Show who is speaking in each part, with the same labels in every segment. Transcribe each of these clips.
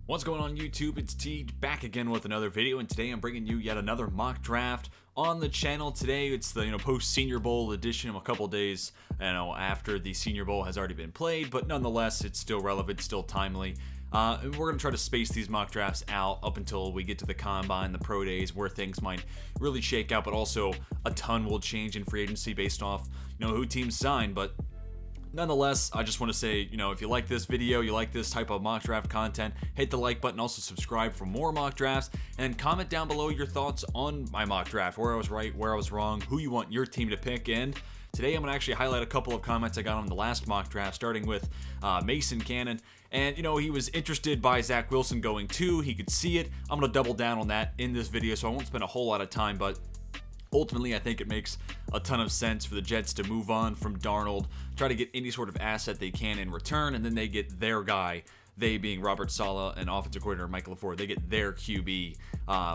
Speaker 1: What's going on YouTube? It's T back again with another video, and today I'm bringing you yet another mock draft on the channel. Today it's the post Senior Bowl edition, a couple days after the Senior Bowl has already been played, but nonetheless it's still relevant, still timely. And we're going to try to space these mock drafts out up until we get to the combine, the pro days, where things might really shake out, but also a ton will change in free agency based off who teams sign. But nonetheless, I just want to say, if you like this video, you like this type of mock draft content, hit the like button, also subscribe for more mock drafts, and comment down below your thoughts on my mock draft, where I was right, where I was wrong, who you want your team to pick. And today I'm going to actually highlight a couple of comments I got on the last mock draft, starting with Mason Cannon. And, he was interested by Zach Wilson going too. He could see it. I'm going to double down on that in this video, so I won't spend a whole lot of time, but ultimately, I think it makes a ton of sense for the Jets to move on from Darnold, try to get any sort of asset they can in return, and then they get their guy, they being Robert Saleh and offensive coordinator Michael LaFleur. They get their QB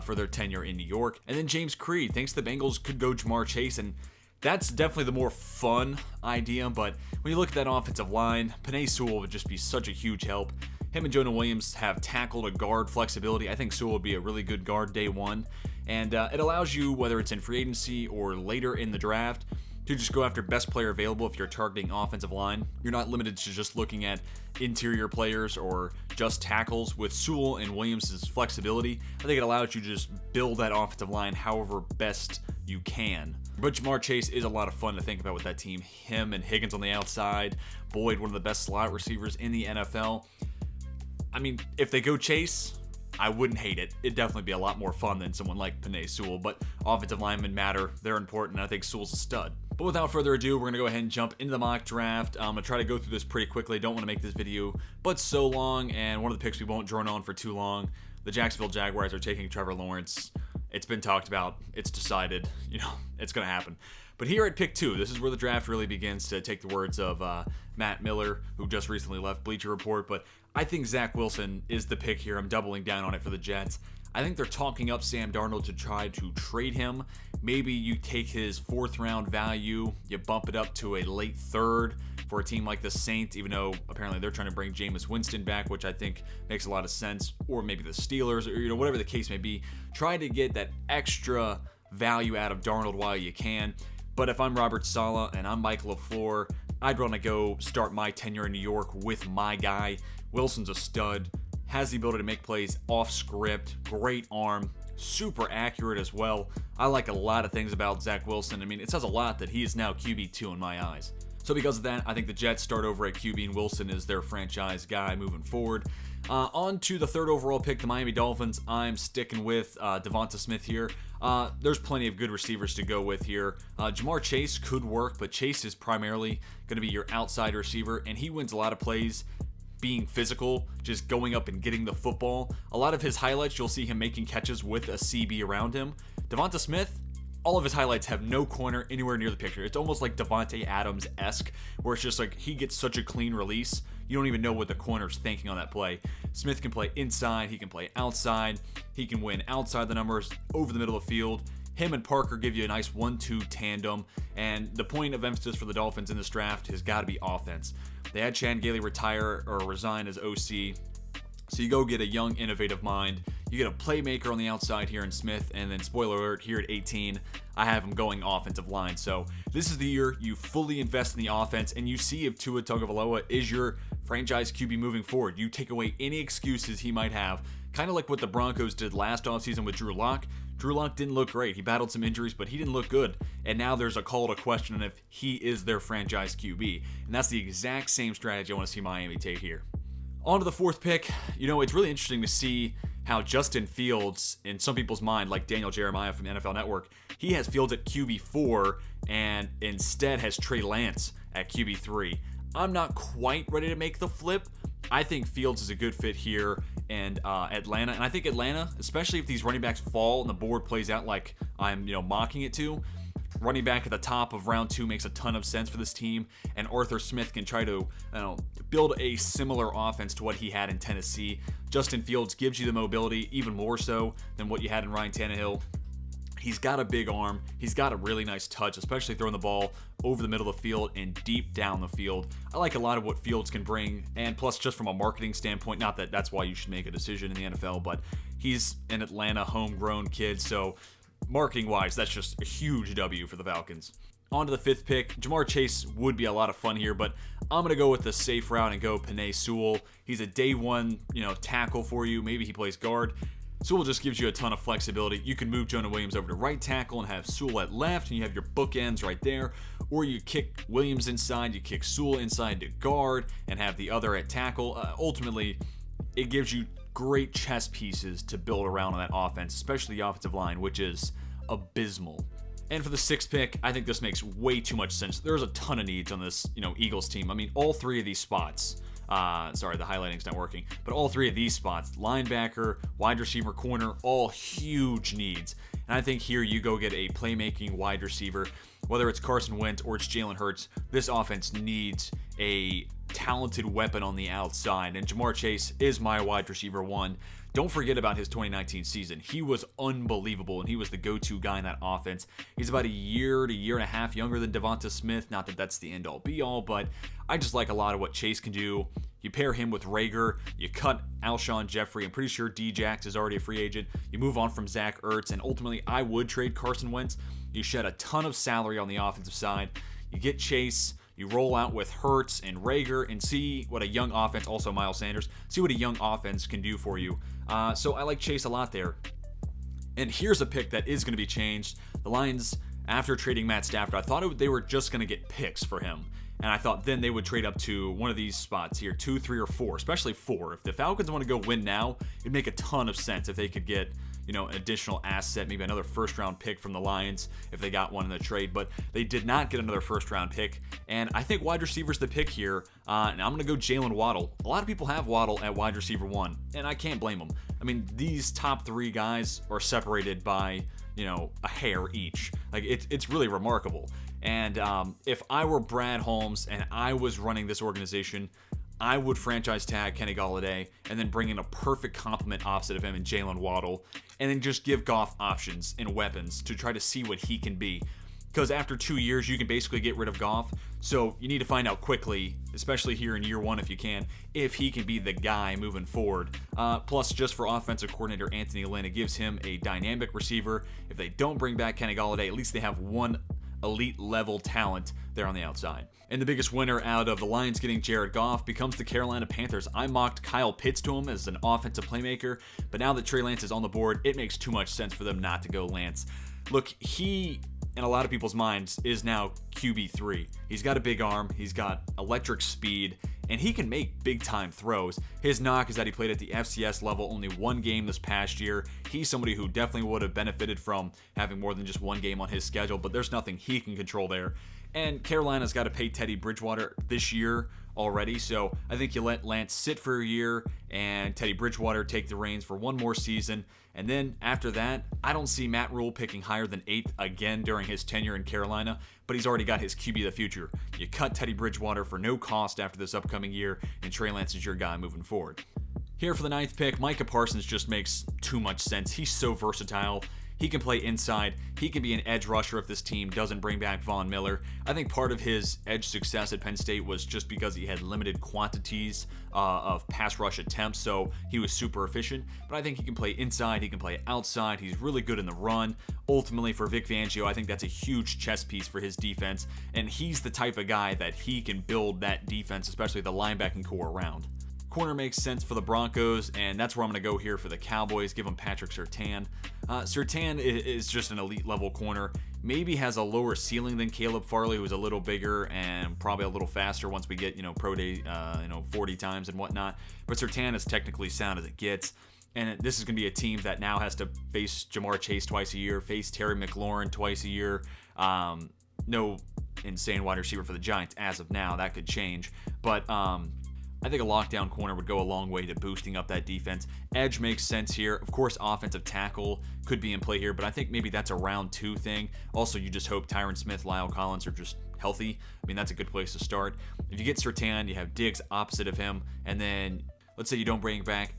Speaker 1: for their tenure in New York. And then James Creed thinks the Bengals could go Jamar Chase, and that's definitely the more fun idea, but when you look at that offensive line, Penei Sewell would just be such a huge help. Him and Jonah Williams have tackle to guard flexibility. I think Sewell would be a really good guard day one. And it allows you, whether it's in free agency or later in the draft, to just go after best player available if you're targeting offensive line. You're not limited to just looking at interior players or just tackles. With Sewell and Williams' flexibility, I think it allows you to just build that offensive line however best you can. But Jamar Chase is a lot of fun to think about with that team. Him and Higgins on the outside, Boyd, one of the best slot receivers in the NFL. I mean, if they go Chase, I wouldn't hate it. It'd definitely be a lot more fun than someone like Penei Sewell, but offensive linemen matter. They're important, and I think Sewell's a stud. But without further ado, we're going to go ahead and jump into the mock draft. I'm going to try to go through this pretty quickly. Don't want to make this video but so long, and one of the picks we won't drone on for too long. The Jacksonville Jaguars are taking Trevor Lawrence. It's been talked about. It's decided. It's going to happen. But here at pick 2, this is where the draft really begins, to take the words of Matt Miller, who just recently left Bleacher Report. But I think Zach Wilson is the pick here. I'm doubling down on it for the Jets. I think they're talking up Sam Darnold to try to trade him. Maybe you take his 4th round value, you bump it up to a late 3rd for a team like the Saints, even though apparently they're trying to bring Jameis Winston back, which I think makes a lot of sense, or maybe the Steelers, or whatever the case may be. Try to get that extra value out of Darnold while you can. But if I'm Robert Saleh and I'm Michael LaFleur, I'd want to go start my tenure in New York with my guy. Wilson's a stud, has the ability to make plays off script, great arm, super accurate as well. I like a lot of things about Zach Wilson. I mean, it says a lot that he is now QB2 in my eyes. So because of that, I think the Jets start over at QB, and Wilson is their franchise guy moving forward. On to the 3rd overall pick, the Miami Dolphins. I'm sticking with Devonta Smith here. There's plenty of good receivers to go with here. Jamar Chase could work, but Chase is primarily going to be your outside receiver, and he wins a lot of plays being physical, just going up and getting the football. A lot of his highlights, you'll see him making catches with a CB around him. Devonta Smith, all of his highlights have no corner anywhere near the picture. It's almost like Devontae Adams-esque, where it's just like he gets such a clean release, you don't even know what the corner's thinking on that play. Smith can play inside, he can play outside, he can win outside the numbers, over the middle of the field. Him and Parker give you a nice 1-2 tandem, and the point of emphasis for the Dolphins in this draft has got to be offense. They had Chan Gailey retire or resign as OC, so you go get a young, innovative mind. You get a playmaker on the outside here in Smith, and then spoiler alert, here at 18, I have him going offensive line. So this is the year you fully invest in the offense, and you see if Tua Tagovailoa is your franchise QB moving forward. You take away any excuses he might have, kind of like what the Broncos did last offseason with Drew Lock. Drew Lock didn't look great. He battled some injuries, but he didn't look good. And now there's a call to question on if he is their franchise QB. And that's the exact same strategy I want to see Miami take here. On to the 4th pick. It's really interesting to see how Justin Fields, in some people's mind, like Daniel Jeremiah from NFL Network, he has Fields at QB4 and instead has Trey Lance at QB3. I'm not quite ready to make the flip. I think Fields is a good fit here and Atlanta. And I think Atlanta, especially if these running backs fall and the board plays out like I'm mocking it to, running back at the top of round 2 makes a ton of sense for this team, and Arthur Smith can try to build a similar offense to what he had in Tennessee. Justin Fields gives you the mobility even more so than what you had in Ryan Tannehill. He's got a big arm. He's got a really nice touch, especially throwing the ball over the middle of the field and deep down the field. I like a lot of what Fields can bring, and plus just from a marketing standpoint, not that that's why you should make a decision in the NFL, but he's an Atlanta homegrown kid, so marketing-wise, that's just a huge W for the Falcons. On to the 5th pick. Jamar Chase would be a lot of fun here, but I'm going to go with the safe route and go Penei Sewell. He's a day one, tackle for you. Maybe he plays guard. Sewell just gives you a ton of flexibility. You can move Jonah Williams over to right tackle and have Sewell at left, and you have your bookends right there. Or you kick Williams inside, you kick Sewell inside to guard, and have the other at tackle. Ultimately, it gives you great chess pieces to build around on that offense, especially the offensive line, which is abysmal. And for the 6th pick, I think this makes way too much sense. There's a ton of needs on this, Eagles team. I mean, all 3 of these spots. Sorry, the highlighting's not working. But all 3 of these spots, linebacker, wide receiver, corner, all huge needs. And I think here you go get a playmaking wide receiver. Whether it's Carson Wentz or it's Jalen Hurts, this offense needs a talented weapon on the outside. And Jamar Chase is my wide receiver 1. Don't forget about his 2019 season. He was unbelievable, and he was the go-to guy in that offense. He's about a year to year and a half younger than Devonta Smith. Not that that's the end-all, be-all, but I just like a lot of what Chase can do. You pair him with Rager. You cut Alshon Jeffrey. I'm pretty sure D-Jax is already a free agent. You move on from Zach Ertz, and ultimately, I would trade Carson Wentz. You shed a ton of salary on the offensive side. You get Chase. You roll out with Hurts and Rager and see what a young offense, also Miles Sanders, see what a young offense can do for you. So I like Chase a lot there. And here's a pick that is going to be changed. The Lions, after trading Matt Stafford, I thought they were just going to get picks for him. And I thought then they would trade up to one of these spots here, 2, 3, or 4, especially 4. If the Falcons want to go win now, it'd make a ton of sense if they could get, an additional asset, maybe another first-round pick from the Lions if they got one in the trade. But they did not get another first-round pick. And I think wide receiver's the pick here. And I'm going to go Jalen Waddle. A lot of people have Waddle at wide receiver 1, and I can't blame them. I mean, these top 3 guys are separated by, a hair each. Like, it's really remarkable. And if I were Brad Holmes and I was running this organization, I would franchise tag Kenny Golladay and then bring in a perfect complement opposite of him in Jalen Waddle, and then just give Goff options and weapons to try to see what he can be. Because after 2 years, you can basically get rid of Goff. So you need to find out quickly, especially here in year 1 if you can, if he can be the guy moving forward. Plus, just for offensive coordinator Anthony Lynn, it gives him a dynamic receiver. If they don't bring back Kenny Golladay, at least they have one elite level talent there on the outside. And the biggest winner out of the Lions getting Jared Goff becomes the Carolina Panthers. I mocked Kyle Pitts to him as an offensive playmaker, but now that Trey Lance is on the board, it makes too much sense for them not to go Lance. Look, he, in a lot of people's minds, is now QB3. He's got a big arm, he's got electric speed, and he can make big-time throws. His knock is that he played at the FCS level only 1 game this past year. He's somebody who definitely would have benefited from having more than just 1 game on his schedule, but there's nothing he can control there. And Carolina's got to pay Teddy Bridgewater this year already, so I think you let Lance sit for a year and Teddy Bridgewater take the reins for 1 more season. And then after that, I don't see Matt Rule picking higher than 8th again during his tenure in Carolina, but he's already got his QB of the future. You cut Teddy Bridgewater for no cost after this upcoming year, and Trey Lance is your guy moving forward. Here for the 9th pick, Micah Parsons just makes too much sense. He's so versatile. He can play inside. He can be an edge rusher if this team doesn't bring back Von Miller. I think part of his edge success at Penn State was just because he had limited quantities of pass rush attempts, so he was super efficient. But I think he can play inside. He can play outside. He's really good in the run. Ultimately, for Vic Fangio, I think that's a huge chess piece for his defense, and he's the type of guy that he can build that defense, especially the linebacking core, around. Corner makes sense for the Broncos, and that's where I'm going to go here for the Cowboys. Give them Patrick Surtain. Surtain is just an elite level corner. Maybe has a lower ceiling than Caleb Farley, who's a little bigger and probably a little faster once we get, pro day, 40 times and whatnot. But Surtain is technically sound as it gets. And this is going to be a team that now has to face Jamar Chase twice a year, face Terry McLaurin twice a year. No insane wide receiver for the Giants as of now. That could change. But I think a lockdown corner would go a long way to boosting up that defense. Edge makes sense here. Of course, offensive tackle could be in play here, but I think maybe that's a round 2 thing. Also, you just hope Tyron Smith, Lyle Collins are just healthy. I mean, that's a good place to start. If you get Surtain, you have Diggs opposite of him, and then let's say you don't bring back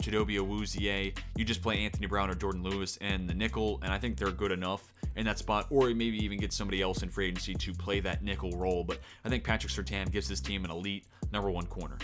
Speaker 1: Chidobe Awuzie. You just play Anthony Brown or Jordan Lewis and the nickel, and I think they're good enough in that spot, or maybe even get somebody else in free agency to play that nickel role. But I think Patrick Surtain gives this team an elite number 1 corner.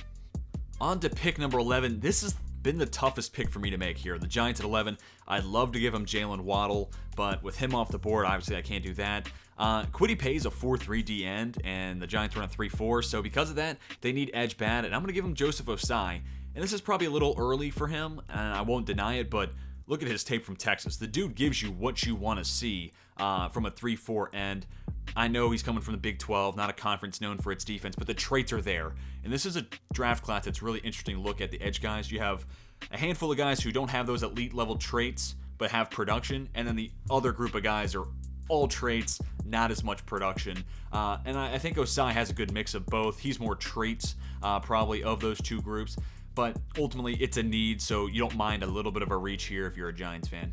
Speaker 1: On to pick number 11. This has been the toughest pick for me to make here. The Giants at 11. I'd love to give him Jalen Waddle, but with him off the board, obviously I can't do that. Kwity Paye is a 4-3 D end, and the Giants run a 3-4, so because of that, they need edge bad, and I'm going to give him Joseph Osai. And this is probably a little early for him, and I won't deny it, but look at his tape from Texas. The dude gives you what you want to see from a 3-4 end. I know he's coming from the Big 12, not a conference known for its defense, but the traits are there. And this is a draft class that's really interesting to look at the edge guys. You have a handful of guys who don't have those elite level traits, but have production, and then the other group of guys are all traits, not as much production. And I think Osai has a good mix of both. He's more traits, probably, of those two groups. But ultimately, it's a need, so you don't mind a little bit of a reach here if you're a Giants fan.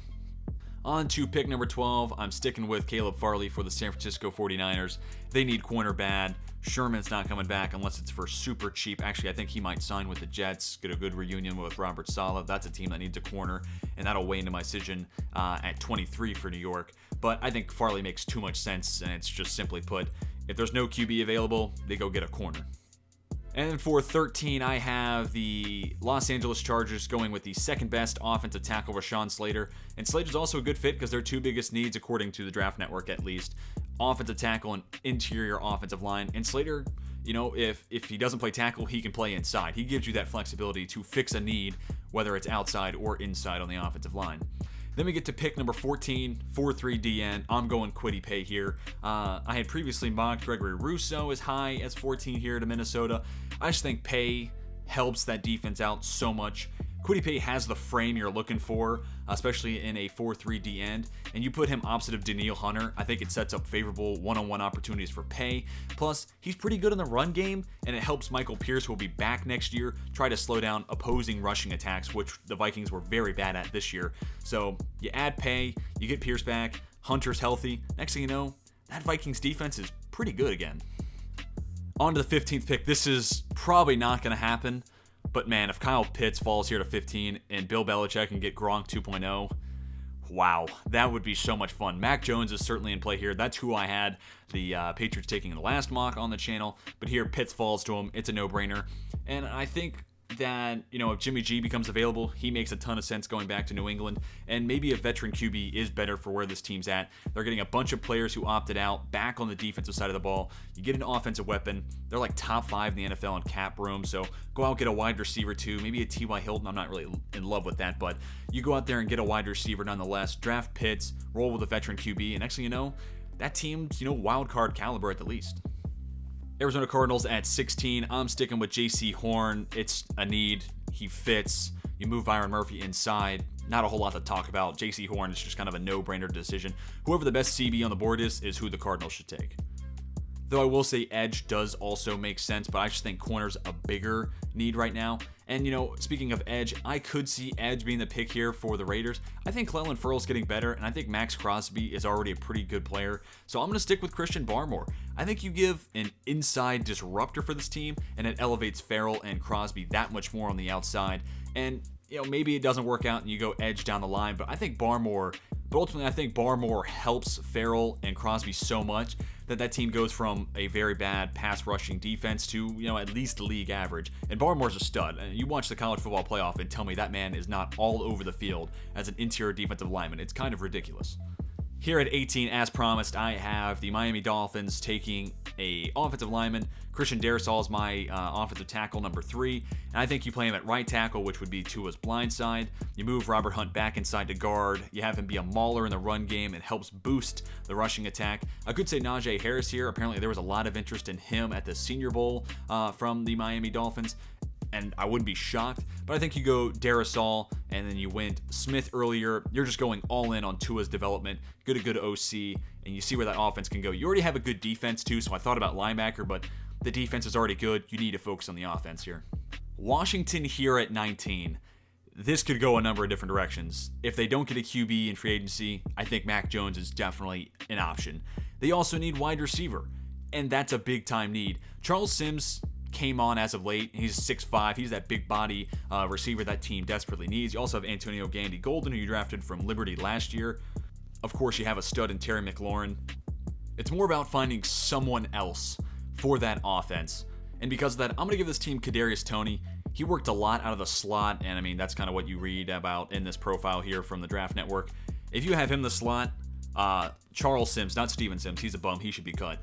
Speaker 1: On to pick number 12. I'm sticking with Caleb Farley for the San Francisco 49ers. They need corner bad. Sherman's not coming back unless it's for super cheap. Actually, I think he might sign with the Jets, get a good reunion with Robert Saleh. That's a team that needs a corner, and that'll weigh into my decision at 23 for New York. But I think Farley makes too much sense, and it's just simply put, if there's no QB available, they go get a corner. And for 13, I have the Los Angeles Chargers going with the second best offensive tackle, Rashawn Slater. And Slater's also a good fit because their two biggest needs, according to the Draft Network at least, offensive tackle and interior offensive line. And Slater, you know, if he doesn't play tackle, he can play inside. He gives you that flexibility to fix a need, whether it's outside or inside on the offensive line. Then we get to pick number 14, 4-3 DN. I'm going Kwity Paye here. I had previously mocked Gregory Rousseau as high as 14 here to Minnesota. I just think Paye helps that defense out so much. Kwity Paye has the frame you're looking for, especially in a 4-3 D end, and you put him opposite of Danielle Hunter. I think it sets up favorable one-on-one opportunities for Paye. Plus, he's pretty good in the run game, and it helps Michael Pierce, who will be back next year, try to slow down opposing rushing attacks, which the Vikings were very bad at this year. So you add Paye, you get Pierce back, Hunter's healthy. Next thing you know, that Vikings defense is pretty good again. On to the 15th pick. This is probably not going to happen. But man, if Kyle Pitts falls here to 15 and Bill Belichick can get Gronk 2.0, wow, that would be so much fun. Mac Jones is certainly in play here. That's who I had the Patriots taking in the last mock on the channel. But here, Pitts falls to him. It's a no-brainer. And I think that, you know, if Jimmy G becomes available, he makes a ton of sense going back to New England. And maybe a veteran QB is better for where this team's at. They're getting a bunch of players who opted out back on the defensive side of the ball. You get an offensive weapon. They're like top 5 in the NFL in cap room. So go out, get a wide receiver too. Maybe a T.Y. Hilton. I'm not really in love with that. But you go out there and get a wide receiver nonetheless. Draft Pitts, roll with a veteran QB. And next thing you know, that team's, you know, wild card caliber at the least. Arizona Cardinals at 16. I'm sticking with J.C. Horn. It's a need. He fits. You move Byron Murphy inside. Not a whole lot to talk about. J.C. Horn is just kind of a no-brainer decision. Whoever the best CB on the board is who the Cardinals should take. Though I will say edge does also make sense, but I just think corner's a bigger need right now. And, you know, speaking of edge, I could see edge being the pick here for the Raiders. I think Clelin Ferrell's getting better, and I think Max Crosby is already a pretty good player. So I'm going to stick with Christian Barmore. I think you give an inside disruptor for this team, and it elevates Ferrell and Crosby that much more on the outside. And, you know, maybe it doesn't work out and you go edge down the line, but I think Barmore, but ultimately I think Barmore helps Ferrell and Crosby so much that team goes from a very bad pass rushing defense to, you know, at least league average. And Barmore's a stud. And you watch the college football playoff and tell me that man is not all over the field as an interior defensive lineman. It's kind of ridiculous. Here at 18, as promised, I have the Miami Dolphins taking a offensive lineman. Christian Darrisaw is my offensive tackle number 3. And I think you play him at right tackle, which would be Tua's blind side. You move Robert Hunt back inside to guard. You have him be a mauler in the run game. It helps boost the rushing attack. I could say Najee Harris here. Apparently there was a lot of interest in him at the Senior Bowl from the Miami Dolphins. And I wouldn't be shocked, but I think you go Darrisaw, and then you went Smith earlier. You're just going all in on Tua's development. Get a good OC, and you see where that offense can go. You already have a good defense too, so I thought about linebacker, but the defense is already good. You need to focus on the offense here. Washington here at 19. This could go a number of different directions. If they don't get a QB in free agency, I think Mac Jones is definitely an option. They also need wide receiver, and that's a big-time need. Charles Sims came on as of late. He's 6'5". He's that big body receiver that team desperately needs. You also have Antonio Gandy-Golden, who you drafted from Liberty last year. Of course, you have a stud in Terry McLaurin. It's more about finding someone else for that offense. And because of that, I'm going to give this team Kadarius Toney. He worked a lot out of the slot, and I mean, that's kind of what you read about in this profile here from the Draft Network. If you have him in the slot, Charles Sims, not Steven Sims, he's a bum, he should be cut.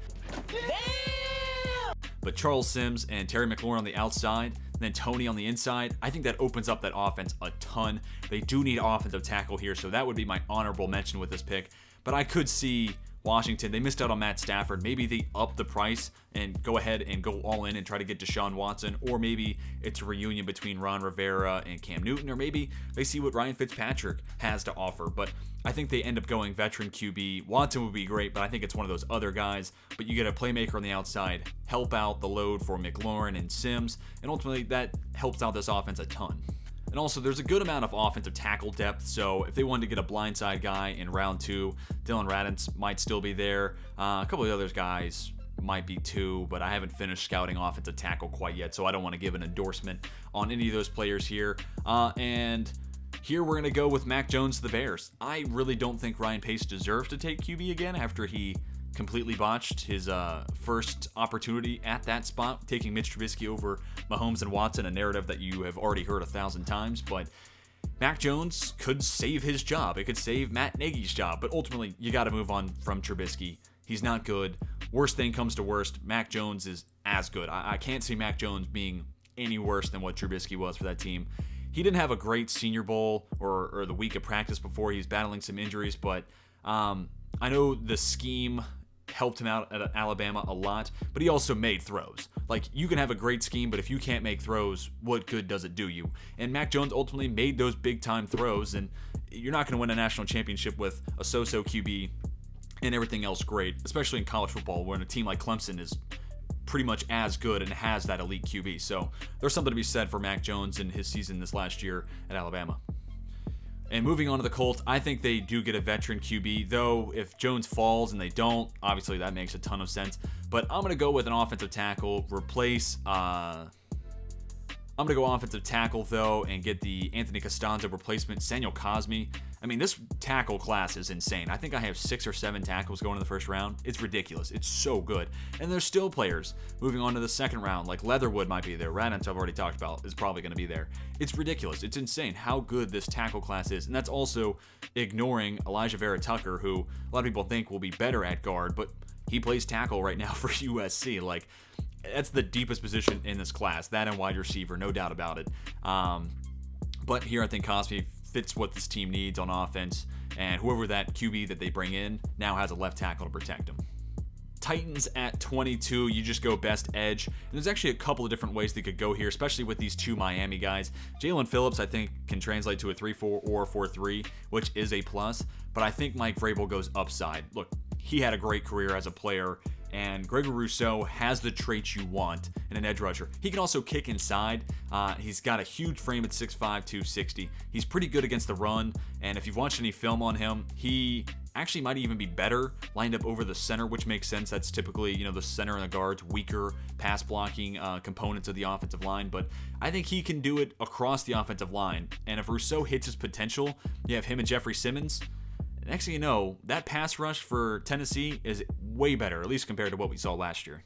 Speaker 1: But Charles Sims and Terry McLaurin on the outside, and then Toney on the inside, I think that opens up that offense a ton. They do need offensive tackle here, so that would be my honorable mention with this pick. But I could see Washington, they missed out on Matt Stafford. Maybe they up the price and go ahead and go all in and try to get Deshaun Watson, or maybe it's a reunion between Ron Rivera and Cam Newton, or maybe they see what Ryan Fitzpatrick has to offer. But I think they end up going veteran QB. Watson would be great, but I think it's one of those other guys. But you get a playmaker on the outside, help out the load for McLaurin and Sims, and ultimately that helps out this offense a ton. And also, there's a good amount of offensive tackle depth, so if they wanted to get a blindside guy in round 2, Dylan Radunz might still be there. A couple of the other guys might be too, but I haven't finished scouting offensive tackle quite yet, so I don't want to give an endorsement on any of those players here. And here we're going to go with Mac Jones to the Bears. I really don't think Ryan Pace deserves to take QB again after he completely botched his first opportunity at that spot, taking Mitch Trubisky over Mahomes and Watson, a narrative that you have already heard 1,000 times. But Mac Jones could save his job. It could save Matt Nagy's job. But ultimately, you got to move on from Trubisky. He's not good. Worst thing comes to worst, Mac Jones is as good. I can't see Mac Jones being any worse than what Trubisky was for that team. He didn't have a great Senior Bowl or the week of practice before. He's battling some injuries, but I know the scheme helped him out at Alabama a lot, but he also made throws. Like, you can have a great scheme, but if you can't make throws, what good does it do you? And Mac Jones ultimately made those big-time throws, and you're not going to win a national championship with a so-so QB and everything else great, especially in college football, when a team like Clemson is pretty much as good and has that elite QB. So there's something to be said for Mac Jones and his season this last year at Alabama. And moving on to the Colts, I think they do get a veteran QB, though if Jones falls and they don't, obviously that makes a ton of sense. But I'm going to go with an offensive tackle, I'm going to go offensive tackle, though, and get the Anthony Costanzo replacement, Samuel Cosmi. I mean, this tackle class is insane. I think I have 6 or 7 tackles going in the first round. It's ridiculous. It's so good. And there's still players moving on to the second round, like Leatherwood might be there. Radunz, I've already talked about, is probably going to be there. It's ridiculous. It's insane how good this tackle class is. And that's also ignoring Elijah Vera Tucker, who a lot of people think will be better at guard, but he plays tackle right now for USC. Like, that's the deepest position in this class, that and wide receiver, no doubt about it. But here I think Cosby fits what this team needs on offense, and whoever that QB that they bring in now has a left tackle to protect him. Titans at 22, you just go best edge. And there's actually a couple of different ways they could go here, especially with these 2 Miami guys. Jalen Phillips, I think, can translate to a 3-4 or 4-3, which is a plus. But I think Mike Vrabel goes upside. Look, he had a great career as a player, and Gregory Rousseau has the traits you want in an edge rusher. He can also kick inside. He's got a huge frame at 6'5", 260. He's pretty good against the run, and if you've watched any film on him, he actually might even be better lined up over the center, which makes sense. That's typically, the center and the guards, weaker pass blocking components of the offensive line, but I think he can do it across the offensive line. And if Rousseau hits his potential, you have him and Jeffrey Simmons. Next thing you know, that pass rush for Tennessee is way better, at least compared to what we saw last year.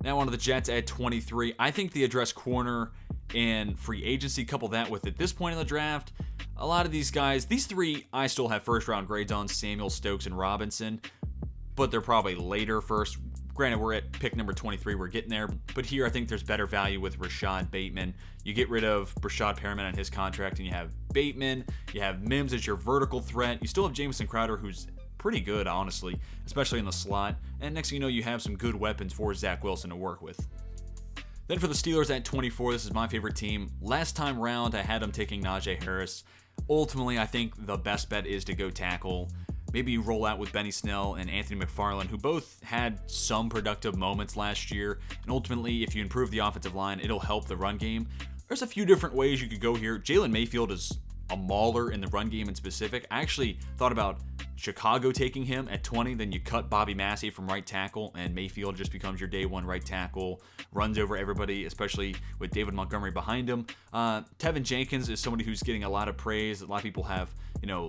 Speaker 1: Now on to the Jets at 23. I think they address corner and free agency. Couple that with, at this point in the draft, a lot of these guys, these 3 I still have first round grades on, Samuel, Stokes, and Robinson, but they're probably later first. Granted, we're at pick number 23, we're getting there, but here I think there's better value with Rashad Bateman. You get rid of Brashad Perriman on his contract, and you have Bateman, you have Mims as your vertical threat. You still have Jamison Crowder, who's pretty good, honestly, especially in the slot. And next thing you know, you have some good weapons for Zach Wilson to work with. Then for the Steelers at 24, this is my favorite team. Last time round, I had them taking Najee Harris. Ultimately, I think the best bet is to go tackle. Maybe you roll out with Benny Snell and Anthony McFarland, who both had some productive moments last year. And ultimately, if you improve the offensive line, it'll help the run game. There's a few different ways you could go here. Jalen Mayfield is a mauler in the run game in specific. I actually thought about Chicago taking him at 20, then you cut Bobby Massey from right tackle, and Mayfield just becomes your day one right tackle, runs over everybody, especially with David Montgomery behind him. Tevin Jenkins is somebody who's getting a lot of praise. A lot of people have,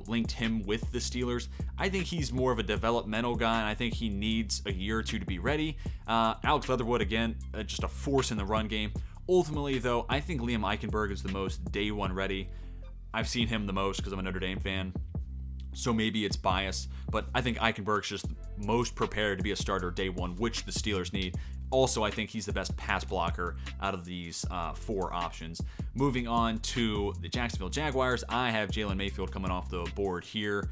Speaker 1: linked him with the Steelers. I think he's more of a developmental guy, and I think he needs a year or two to be ready. Alex Leatherwood, again, just a force in the run game. Ultimately, though, I think Liam Eichenberg is the most day one ready. I've seen him the most because I'm a Notre Dame fan. So maybe it's biased, but I think Eichenberg's just most prepared to be a starter day one, which the Steelers need. Also, I think he's the best pass blocker out of these 4 options. Moving on to the Jacksonville Jaguars, I have Jalen Mayfield coming off the board here.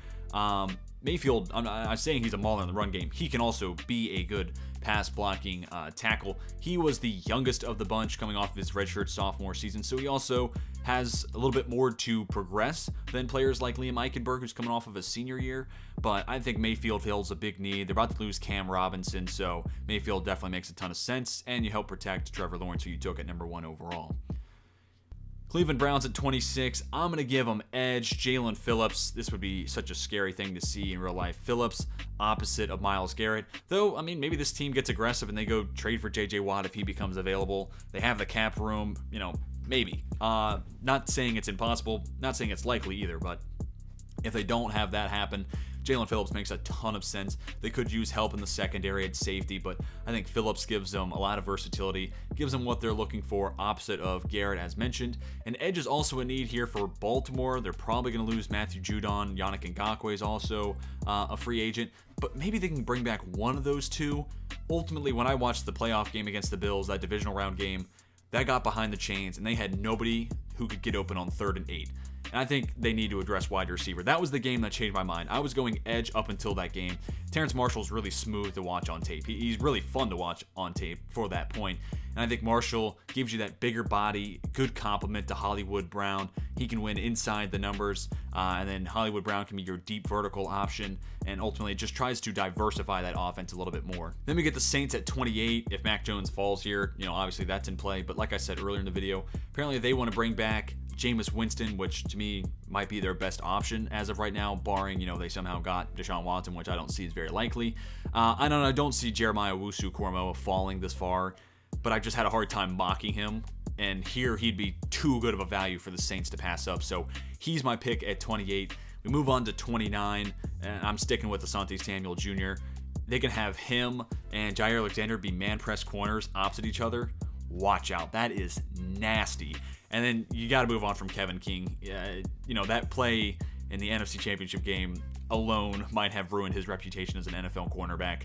Speaker 1: Mayfield, I'm saying he's a mauler in the run game. He can also be a good pass blocking tackle. He was the youngest of the bunch coming off of his redshirt sophomore season, so he also has a little bit more to progress than players like Liam Eichenberg, who's coming off of a senior year. But I think Mayfield fills a big need. They're about to lose Cam Robinson, so Mayfield definitely makes a ton of sense, and you help protect Trevor Lawrence, who you took at number 1 overall. Cleveland Browns at 26. I'm going to give them edge. Jalen Phillips. This would be such a scary thing to see in real life. Phillips opposite of Myles Garrett. Though, I mean, maybe this team gets aggressive and they go trade for J.J. Watt if he becomes available. They have the cap room, maybe. Not saying it's impossible. Not saying it's likely either, but if they don't have that happen, Jalen Phillips makes a ton of sense. They could use help in the secondary at safety, but I think Phillips gives them a lot of versatility, gives them what they're looking for, opposite of Garrett, as mentioned. And edge is also a need here for Baltimore. They're probably going to lose Matthew Judon. Yannick Ngakoue is also a free agent, but maybe they can bring back one of those two. Ultimately, when I watched the playoff game against the Bills, that divisional round game, that got behind the chains, and they had nobody who could get open on 3rd and 8. And I think they need to address wide receiver. That was the game that changed my mind. I was going edge up until that game. Terrence Marshall's really smooth to watch on tape. He's really fun to watch on tape for that point. And I think Marshall gives you that bigger body, good complement to Hollywood Brown. He can win inside the numbers, and then Hollywood Brown can be your deep vertical option, and ultimately it just tries to diversify that offense a little bit more. Then we get the Saints at 28. If Mac Jones falls here, obviously that's in play. But like I said earlier in the video, apparently they want to bring back Jameis Winston, which to me might be their best option as of right now, barring, they somehow got Deshaun Watson, which I don't see is very likely. I don't see Jeremiah Owusu-Koramoah falling this far, but I just had a hard time mocking him, and here he'd be too good of a value for the Saints to pass up, so he's my pick at 28. We move on to 29, and I'm sticking with Asante Samuel Jr. They can have him and Jair Alexander be man-press corners opposite each other. Watch out. That is nasty. And then you got to move on from Kevin King. That play in the NFC Championship game alone might have ruined his reputation as an NFL cornerback.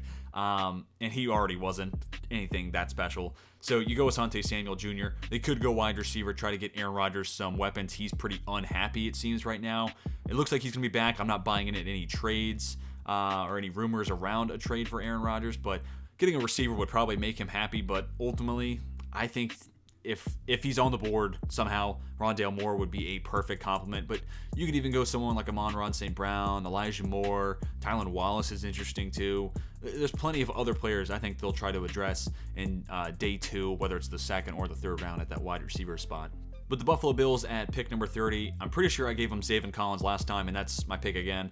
Speaker 1: And he already wasn't anything that special. So you go Asante Samuel Jr. They could go wide receiver, try to get Aaron Rodgers some weapons. He's pretty unhappy, it seems, right now. It looks like he's going to be back. I'm not buying in any trades or any rumors around a trade for Aaron Rodgers, but getting a receiver would probably make him happy. But ultimately, I think if he's on the board somehow, Rondale Moore would be a perfect complement. But you could even go someone like Amon-Ra St. Brown, Elijah Moore, Tylan Wallace is interesting too. There's plenty of other players I think they'll try to address in day 2, whether it's the 2nd or the 3rd round at that wide receiver spot. But the Buffalo Bills at pick number 30, I'm pretty sure I gave them Zaven Collins last time, and that's my pick again.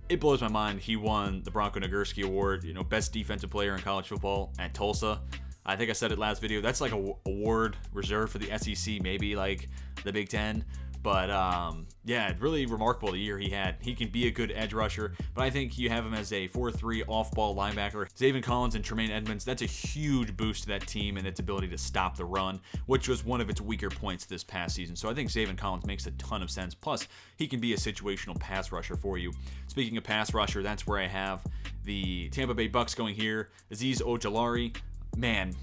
Speaker 1: It blows my mind he won the Bronco Nagurski Award, best defensive player in college football at Tulsa. I think I said it last video. That's like a award reserved for the SEC, maybe like the Big Ten. But yeah, really remarkable the year he had. He can be a good edge rusher, but I think you have him as a 4-3 off-ball linebacker. Zaven Collins and Tremaine Edmonds, that's a huge boost to that team and its ability to stop the run, which was one of its weaker points this past season. So I think Zaven Collins makes a ton of sense. Plus, he can be a situational pass rusher for you. Speaking of pass rusher, that's where I have the Tampa Bay Bucks going here. Azeez Ojulari. Man,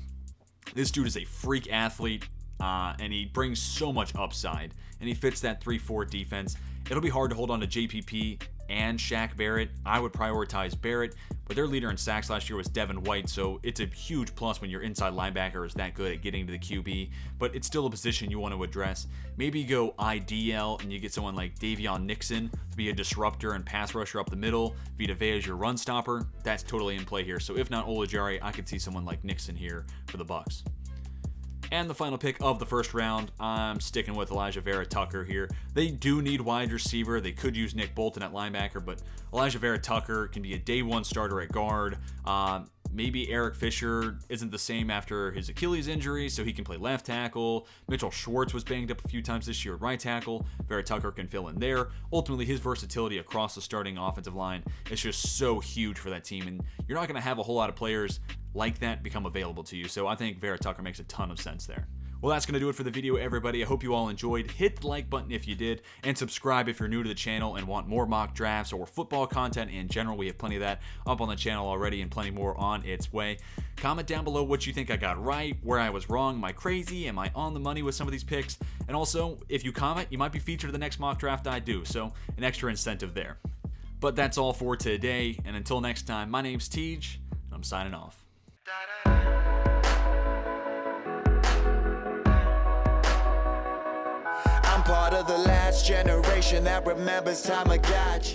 Speaker 1: this dude is a freak athlete, and he brings so much upside, and he fits that 3-4 defense. It'll be hard to hold on to JPP and Shaq Barrett. I would prioritize Barrett, but their leader in sacks last year was Devin White, so it's a huge plus when your inside linebacker is that good at getting to the QB, but it's still a position you want to address. Maybe you go IDL and you get someone like Davion Nixon to be a disruptor and pass rusher up the middle. Vita Vea as your run stopper. That's totally in play here. So if not Ojulari, I could see someone like Nixon here for the Bucks. And the final pick of the first round, I'm sticking with Elijah Vera Tucker here. They do need wide receiver. They could use Nick Bolton at linebacker, but Elijah Vera Tucker can be a day one starter at guard. Maybe Eric Fisher isn't the same after his Achilles injury, so he can play left tackle. Mitchell Schwartz was banged up a few times this year at right tackle. Vera Tucker can fill in there. Ultimately, his versatility across the starting offensive line is just so huge for that team, and you're not going to have a whole lot of players like that become available to you, so I think Vera Tucker makes a ton of sense there. Well, that's going to do it for the video, everybody. I hope you all enjoyed. Hit the like button if you did, and subscribe if you're new to the channel and want more mock drafts or football content in general. We have plenty of that up on the channel already and plenty more on its way. Comment down below what you think I got right, where I was wrong. Am I crazy? Am I on the money with some of these picks? And also, if you comment, you might be featured in the next mock draft I do, so an extra incentive there. But that's all for today, and until next time, my name's Tej, and I'm signing off.
Speaker 2: I'm part of the last generation that remembers time of God.